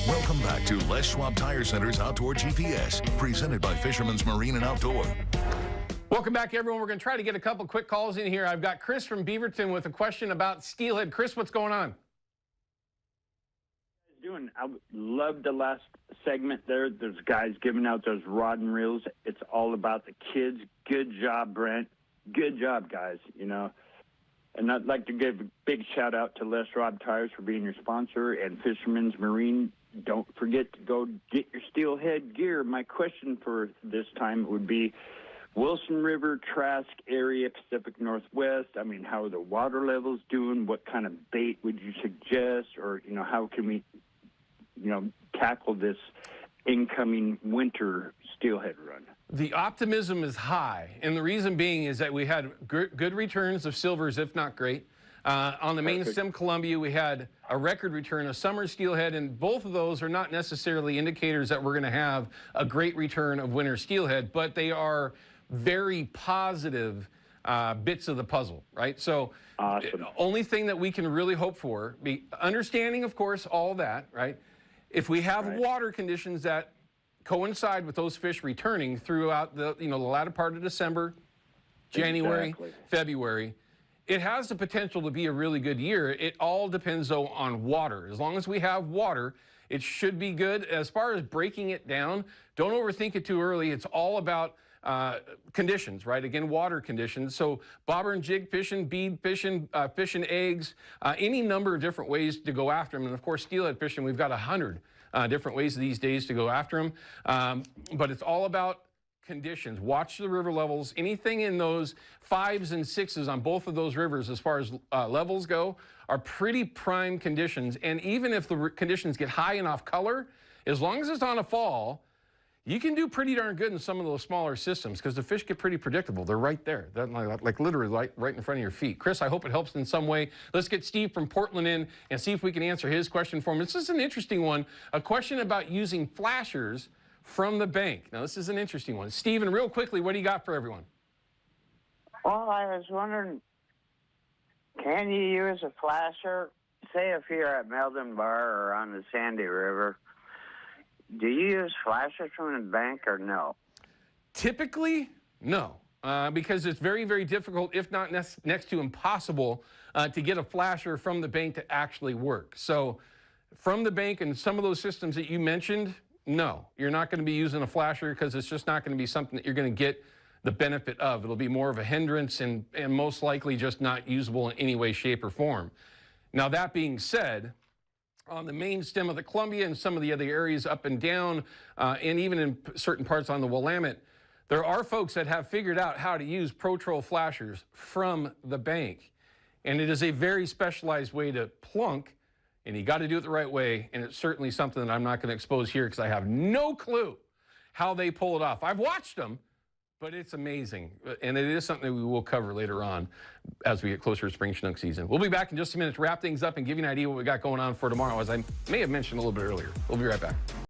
Welcome back to Les Schwab Tire Center's Outdoor GPS, presented by Fisherman's Marine and Outdoor. Welcome back, everyone. We're going to try to get a couple quick calls in here. I've got Chris from Beaverton with a question about steelhead. Chris, what's going on? I love the last segment there. There's guys giving out those rod and reels. It's all about the kids. Good job, Brent. Good job, guys. You know, and I'd like to give a big shout out to Les Schwab Tires for being your sponsor and Fisherman's Marine. Don't forget to go get your steelhead gear. My question for this time would be Wilson River, Trask area, Pacific Northwest. I mean, how are the water levels doing? What kind of bait would you suggest? Or, you know, how can we, you know, tackle this incoming winter steelhead run? The optimism is high, and the reason being is that we had good returns of silvers, if not great. On the main stem Columbia, we had a record return of summer steelhead, and both of those are not necessarily indicators that we're going to have a great return of winter steelhead, but they are very positive bits of the puzzle, right? So awesome. The only thing that we can really hope for, understanding, of course, all that, right? If we have water conditions that coincide with those fish returning throughout the, the latter part of December, January, February, it has the potential to be a really good year. It all depends, though, on water. As long as we have water, it should be good. As far as breaking it down, don't overthink it too early. It's all about conditions, right? Again, water conditions. So bobber and jig fishing, bead fishing, fishing eggs, any number of different ways to go after them. And of course, steelhead fishing, we've got 100 different ways these days to go after them. But it's all about conditions. Watch the river levels. Anything in those 5s and 6s on both of those rivers as far as levels go are pretty prime conditions. And even if the conditions get high and off color, as long as it's on a fall, you can do pretty darn good in some of those smaller systems because the fish get pretty predictable. They're right there. They're like literally right in front of your feet. Chris, I hope it helps in some way. Let's get Steve from Portland in and see if we can answer his question for him. This is an interesting one, a question about using flashers from the bank. Now, this is an interesting one. Steven, real quickly, what do you got for everyone? Well, I was wondering, can you use a flasher? Say if you're at Meldon Bar or on the Sandy River, do you use flashers from the bank or no? Typically, no, because it's very, very difficult, if not next to impossible, to get a flasher from the bank to actually work. So from the bank and some of those systems that you mentioned, no, you're not going to be using a flasher because it's just not going to be something that you're going to get the benefit of. It'll be more of a hindrance and most likely just not usable in any way, shape, or form. Now, that being said, on the main stem of the Columbia and some of the other areas up and down, and even in certain parts on the Willamette, there are folks that have figured out how to use Pro-Trol flashers from the bank. And it is a very specialized way to plunk, and you got to do it the right way, and it's certainly something that I'm not going to expose here because I have no clue how they pull it off. I've watched them, but it's amazing, and it is something that we will cover later on as we get closer to spring Chinook season. We'll be back in just a minute to wrap things up and give you an idea what we got going on for tomorrow, as I may have mentioned a little bit earlier. We'll be right back.